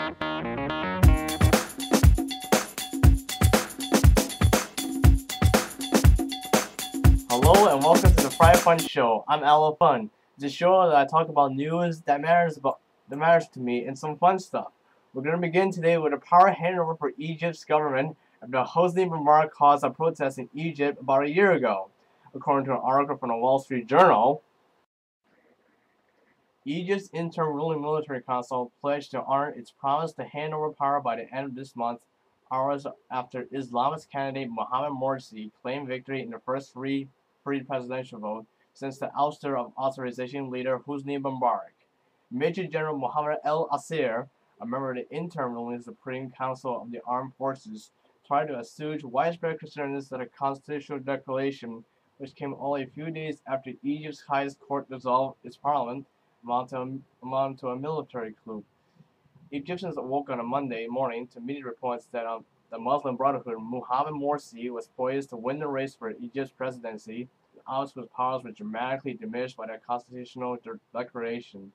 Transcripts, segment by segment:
Hello and welcome to the FriFunShow. I'm Aloe Fun. It's a show that I talk about news that matters to me and some fun stuff. We're gonna begin today with a power handover for Egypt's government after Hosni Mubarak caused a protest in Egypt about a year ago. According to an article from the Wall Street Journal, Egypt's interim ruling military council pledged to honor its promise to hand over power by the end of this month, hours after Islamist candidate Mohamed Morsi claimed victory in the first free presidential vote since the ouster of authorization leader Hosni Mubarak. Major General Mohammed El Asir, a member of the interim ruling Supreme Council of the Armed Forces, tried to assuage widespread concerns that a constitutional declaration, which came only a few days after Egypt's highest court dissolved its parliament, amounted to a military coup. Egyptians awoke on a Monday morning to media reports that the Muslim Brotherhood, Mohamed Morsi, was poised to win the race for Egypt's presidency. His powers were dramatically diminished by the constitutional declaration.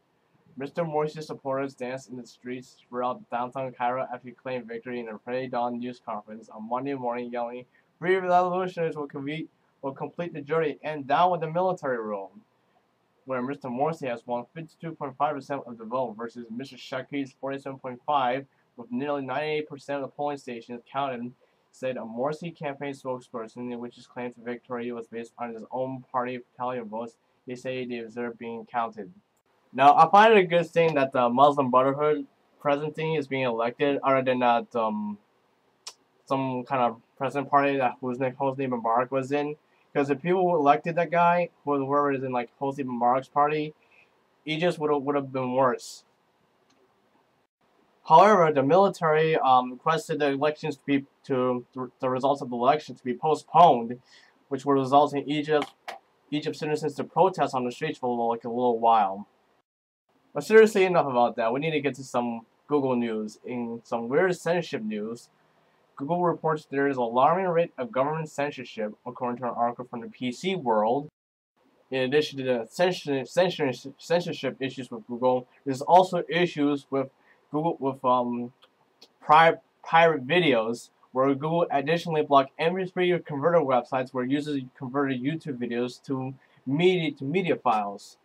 Mr. Morsi's supporters danced in the streets throughout downtown Cairo after he claimed victory in a pre-dawn news conference on Monday morning, yelling, "Free revolutionaries will complete the journey and down with the military rule," where Mr. Morsi has won 52.5% of the vote versus Mr. Shaki's 47.5%, with nearly 98% of the polling stations counted, said a Morsi campaign spokesperson, in which his claim to victory was based on his own party tally of votes. They say they observed being counted. Now, I find it a good thing that the Muslim Brotherhood president is being elected, other than that some kind of president party that Hosni Mubarak was in. Because if people elected that guy, whoever is in like Hosni Mubarak's party, Egypt would have been worse. However, the military requested the elections the results of the election to be postponed, which would result in Egypt citizens to protest on the streets for like a little while. But seriously, enough about that. We need to get to some Google news. In some weird censorship news, Google reports there is an alarming rate of government censorship, according to an article from the PC World. In addition to the censorship issues with Google, there's also issues with private videos, where Google additionally blocked MP3 converter websites where users converted YouTube videos to media files.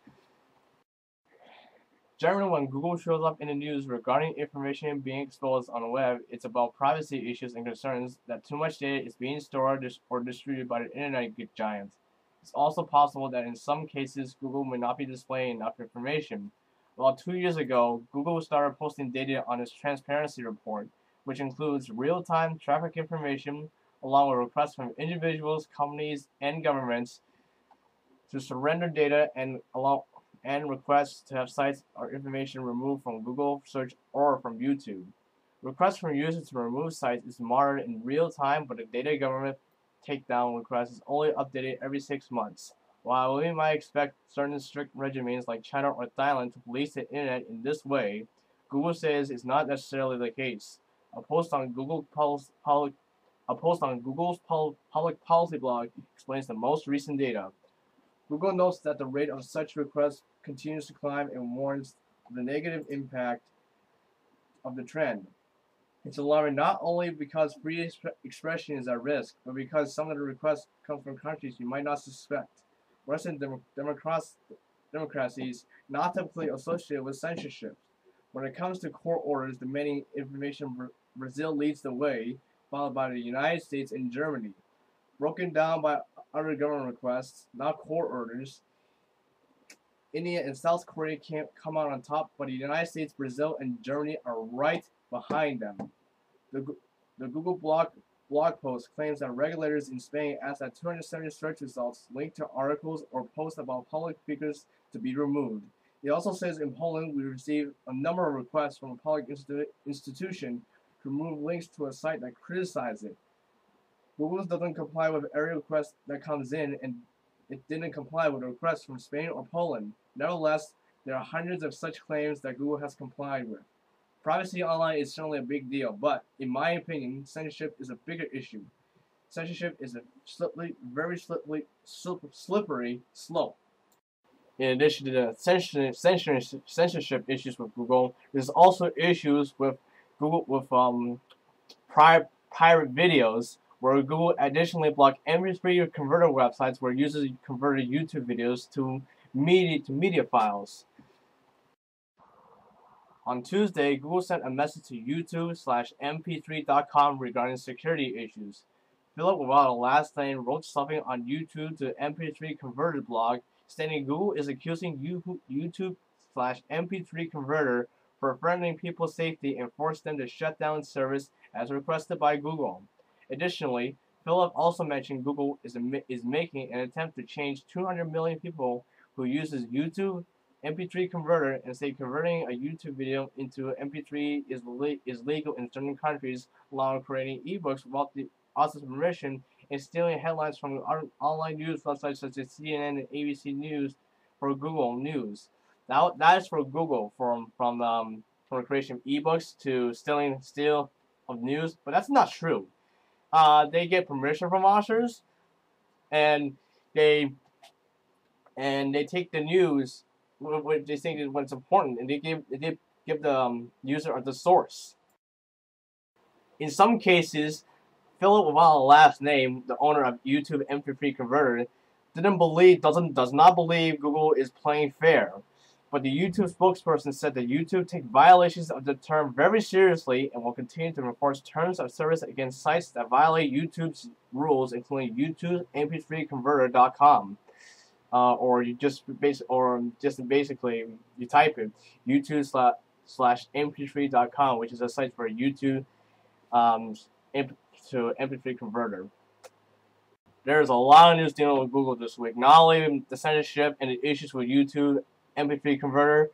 Generally, when Google shows up in the news regarding information being exposed on the web, it's about privacy issues and concerns that too much data is being stored or distributed by the internet giants. It's also possible that in some cases, Google may not be displaying enough information. About 2 years ago, Google started posting data on its transparency report, which includes real-time traffic information, along with requests from individuals, companies, and governments to surrender data and requests to have sites or information removed from Google search or from YouTube. Requests from users to remove sites is monitored in real time, but the data government takedown request is only updated every 6 months. While we might expect certain strict regimens like China or Thailand to police the internet in this way, Google says it's not necessarily the case. A post on Google's public policy blog explains the most recent data. Google notes that the rate of such requests continues to climb and warns of the negative impact of the trend. It's alarming not only because free expression is at risk, but because some of the requests come from countries you might not suspect. Western democracies not typically associated with censorship. When it comes to court orders demanding information, Brazil leads the way, followed by the United States and Germany. Broken down by other government requests, not court orders, India and South Korea can't come out on top, but the United States, Brazil, and Germany are right behind them. The Google blog post claims that regulators in Spain asked that 270 search results linked to articles or posts about public figures to be removed. It also says in Poland we received a number of requests from a public institution to remove links to a site that criticized it. Google doesn't comply with every request that comes in, and it didn't comply with a request from Spain or Poland. Nevertheless, there are hundreds of such claims that Google has complied with. Privacy online is certainly a big deal, but in my opinion, censorship is a bigger issue. Censorship is a very slippery slope. In addition to the censorship issues with Google, there's also issues with Google with pirate videos, where Google additionally blocked MP3 converter websites where users converted YouTube videos to media files. On Tuesday, Google sent a message to YouTube/mp3.com regarding security issues. Philip, without a last name, wrote something on YouTube to MP3 converter blog, stating Google is accusing YouTube/mp3 converter for threatening people's safety and forced them to shut down service as requested by Google. Additionally, Philip also mentioned Google is making an attempt to change 200 million people who uses YouTube MP3 converter and say converting a YouTube video into MP3 is legal in certain countries, allowing creating ebooks without the author's permission and stealing headlines from online news websites such as CNN and ABC News for Google News. That is for Google from the creation of ebooks to steal of news, but that's not true. They get permission from authors, and they take the news what they think is what's important, and they give the user the source. In some cases, Philip without a last name, the owner of YouTube MP3 converter, does not believe Google is playing fair. But the YouTube spokesperson said that YouTube takes violations of the term very seriously and will continue to enforce terms of service against sites that violate YouTube's rules, including YouTubeMP3converter.com. Or basically you type it YouTube/mp3.com, which is a site for YouTube to MP3 converter. There's a lot of news dealing with Google this week. Not only the censorship and the issues with YouTube MP3 converter.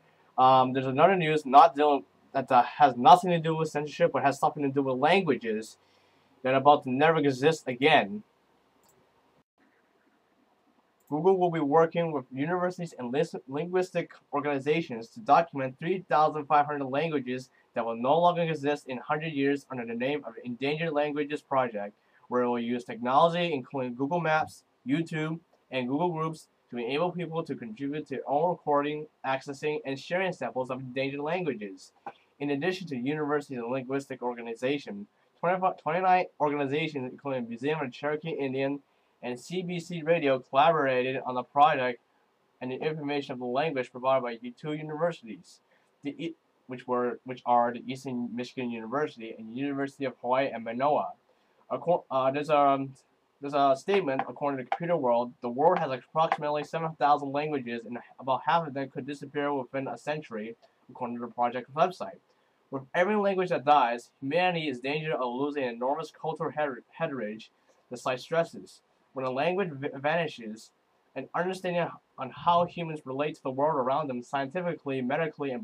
There's another news that has nothing to do with censorship, but has something to do with languages that are about to never exist again. Google will be working with universities and linguistic organizations to document 3,500 languages that will no longer exist in 100 years under the name of Endangered Languages Project, where it will use technology including Google Maps, YouTube, and Google Groups to enable people to contribute to their own recording, accessing, and sharing samples of endangered languages. In addition to universities and linguistic organizations, 29 organizations, including Museum of Cherokee Indian and CBC Radio, collaborated on the project and the information of the language provided by two universities, which are the Eastern Michigan University and University of Hawaii and Manoa. There's a statement, according to Computer World, the world has approximately 7,000 languages, and about half of them could disappear within a century, according to the project website. With every language that dies, humanity is in danger of losing enormous cultural heritage, the site stresses. When a language vanishes, an understanding on how humans relate to the world around them, scientifically, medically, and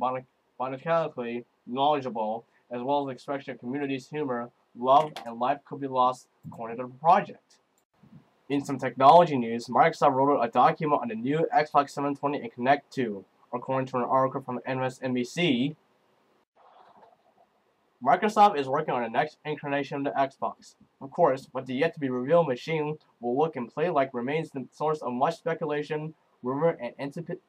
botanically knowledgeable, as well as the expression of communities' humor, love, and life could be lost, according to the project. In some technology news, Microsoft wrote a document on the new Xbox 720 and Kinect 2. According to an article from MSNBC, Microsoft is working on the next incarnation of the Xbox. Of course, what the yet-to-be-revealed machine will look and play like remains the source of much speculation, rumor, and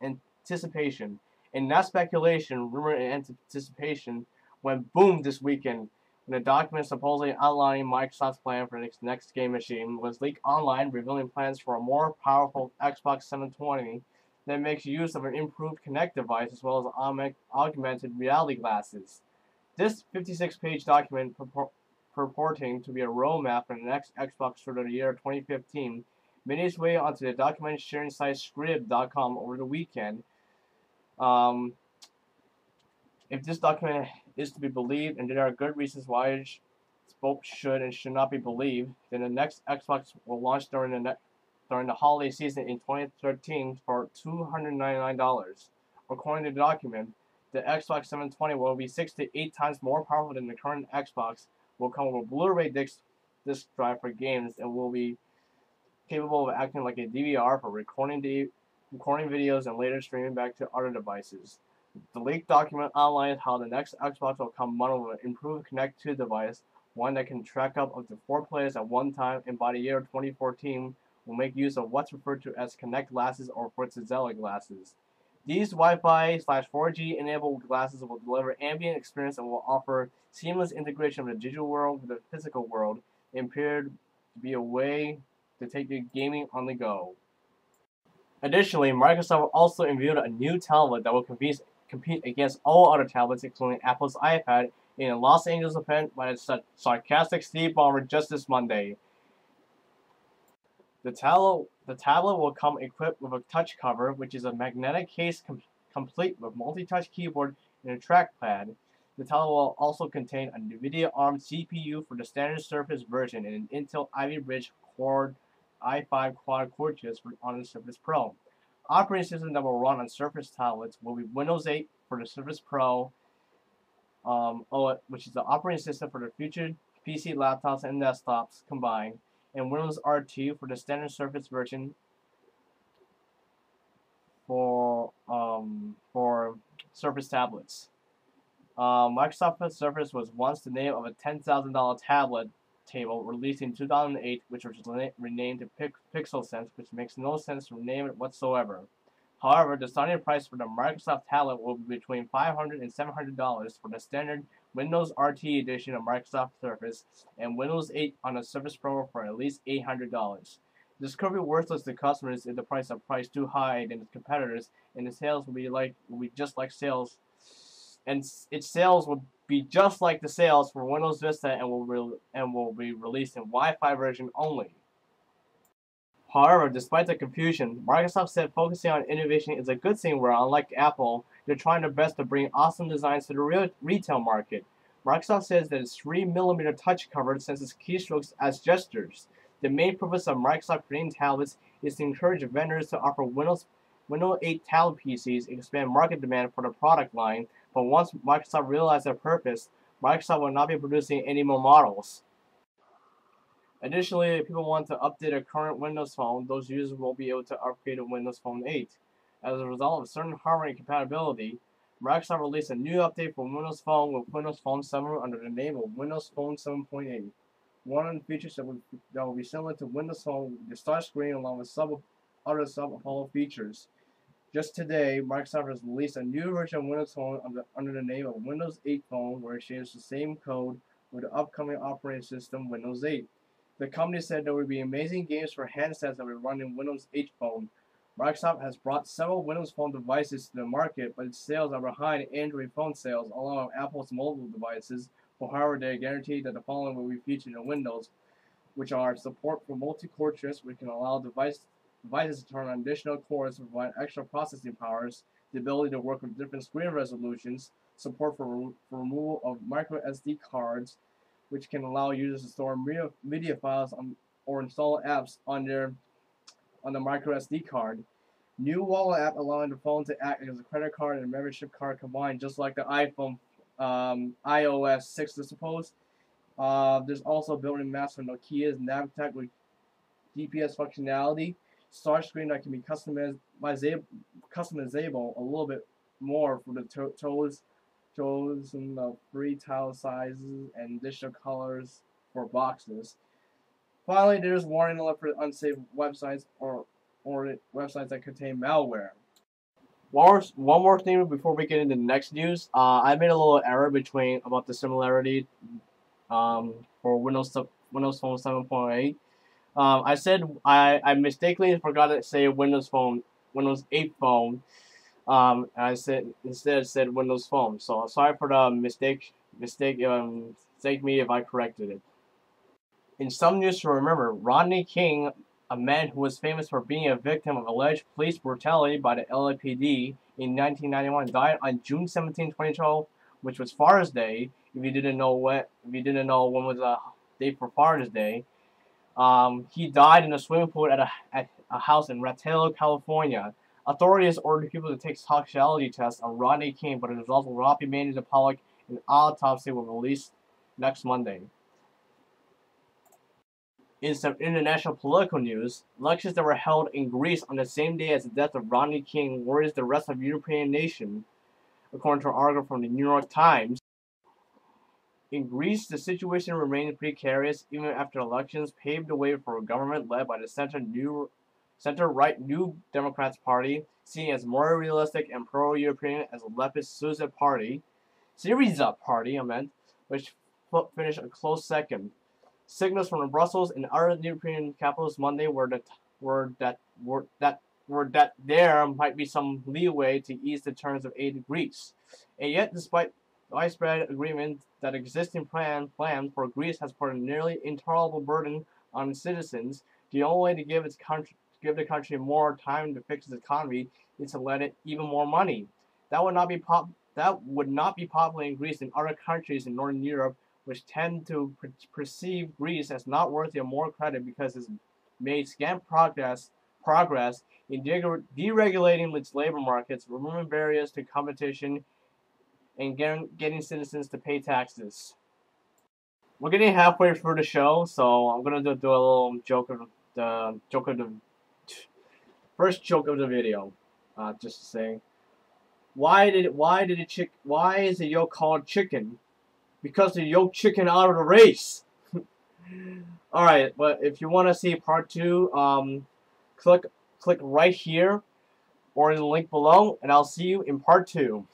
anticipation. And that speculation, rumor, and anticipation went boom this weekend when a document supposedly outlining Microsoft's plan for its next game machine was leaked online, revealing plans for a more powerful Xbox 720 that makes use of an improved Kinect device as well as augmented reality glasses. This 56-page document purporting to be a roadmap for the next Xbox for the year 2015 made its way onto the document sharing site Scrib.com over the weekend. If this document is to be believed, and there are good reasons why it both should and should not be believed, then the next Xbox will launch during the holiday season in 2013 for $299. According to the document, the Xbox 720 will be 6 to 8 times more powerful than the current Xbox, will come with a Blu-ray disc drive for games, and will be capable of acting like a DVR for recording videos and later streaming back to other devices. The leaked document outlines how the next Xbox will come bundled with an improved Kinect 2 device, one that can track up to 4 players at one time, and by the year 2014 will make use of what's referred to as Kinect glasses or Forza glasses. These Wi-Fi/4G enabled glasses will deliver ambient experience and will offer seamless integration of the digital world with the physical world, and appear to be a way to take your gaming on the go. Additionally, Microsoft also unveiled a new tablet that will compete against all other tablets, including Apple's iPad, in a Los Angeles event by a sarcastic Steve Ballmer just this Monday. The tablet will come equipped with a touch cover, which is a magnetic case complete with multi-touch keyboard and a trackpad. The tablet will also contain a NVIDIA ARM CPU for the standard Surface version and an Intel Ivy Bridge Core i5 quad-core chips on the Surface Pro. Operating system that will run on Surface tablets will be Windows 8 for the Surface Pro, which is the operating system for the future PC laptops and desktops combined, and Windows RT for the standard Surface version for Surface tablets. Microsoft Surface was once the name of a $10,000 tablet table released in 2008, which was renamed to PixelSense, which makes no sense to rename it whatsoever. However, the starting price for the Microsoft tablet will be between $500 and $700 for the standard Windows RT edition of Microsoft Surface and Windows 8 on a Surface Pro for at least $800. This could be worthless to customers if the price are priced too high than its competitors, and the sales will be just like sales, and its sales will be just like the sales for Windows Vista and will be released in Wi-Fi version only. However, despite the confusion, Microsoft said focusing on innovation is a good thing where, unlike Apple, they're trying their best to bring awesome designs to the retail market. Microsoft says that its 3mm touch cover senses keystrokes as gestures. The main purpose of Microsoft creating tablets is to encourage vendors to offer Windows 8 tablet PCs and expand market demand for the product line, but once Microsoft realized their purpose, Microsoft will not be producing any more models. Additionally, if people want to update a current Windows Phone, those users will be able to upgrade to Windows Phone 8. As a result of certain hardware incompatibility, Microsoft released a new update for Windows Phone with Windows Phone 7 under the name of Windows Phone 7.8. One of the features that will be similar to Windows Phone will be the start screen along with other sub-Apollo features. Just today, Microsoft has released a new version of Windows Phone under the name of Windows 8 Phone, where it shares the same code with the upcoming operating system Windows 8. The company said there would be amazing games for handsets that will run in Windows 8 Phone. Microsoft has brought several Windows Phone devices to the market, but its sales are behind Android phone sales, along with Apple's mobile devices. However, they guarantee that the following will be featured in Windows, which are support for multi-core chips, which can allow devices to turn on additional cores to provide extra processing powers, the ability to work with different screen resolutions, support for removal of micro SD cards, which can allow users to store media files or install apps on the micro SD card. New Wallet app allowing the phone to act as a credit card and a membership card combined, just like the iPhone iOS 6 is supposed. There's also built-in maps for Nokia's Navtech with GPS functionality, start screen that can be customizable a little bit more for the chosen free tile sizes and additional colors for boxes. Finally, there's warning alert for unsafe websites or websites that contain malware. One more thing before we get into the next news. I made a little error about the similarity for Windows Phone 7.8. I said I mistakenly forgot to say Windows 8 Phone. I instead said Windows Phone. So sorry for the mistake. Mistake me if I corrected it. In some news to remember, Rodney King, a man who was famous for being a victim of alleged police brutality by the LAPD in 1991, died on June 17, 2012, which was Father's Day. If you didn't know when was the date for Father's Day, he died in a swimming pool at a house in Retalo, California. Authorities ordered people to take toxicology tests on Rodney King, but the results will not be made into public, and autopsy will be released next Monday. In some international political news, elections that were held in Greece on the same day as the death of Rodney King worries the rest of the European nation, according to an article from the New York Times. In Greece, the situation remains precarious even after elections paved the way for a government led by the center-right New Democrats Party, seen as more realistic and pro-European as the leftist Syriza Party, which finished a close second. Signals from Brussels and other European capitals Monday were that there might be some leeway to ease the terms of aid to Greece. And yet, despite widespread agreement that existing plan for Greece has put a nearly intolerable burden on its citizens, the only way to give the country more time to fix its economy is to let it even more money. That would not be popular in Greece and other countries in Northern Europe, which tend to perceive Greece as not worthy of more credit because it's made scant progress in deregulating its labor markets, removing barriers to competition, and getting citizens to pay taxes. We're getting halfway through the show, so I'm gonna do a little joke of the first joke of the video. Just to say, why is the yolk called chicken? Because the yolk chicken out of the race. All right, but if you want to see part 2, click right here or in the link below, and I'll see you in part 2.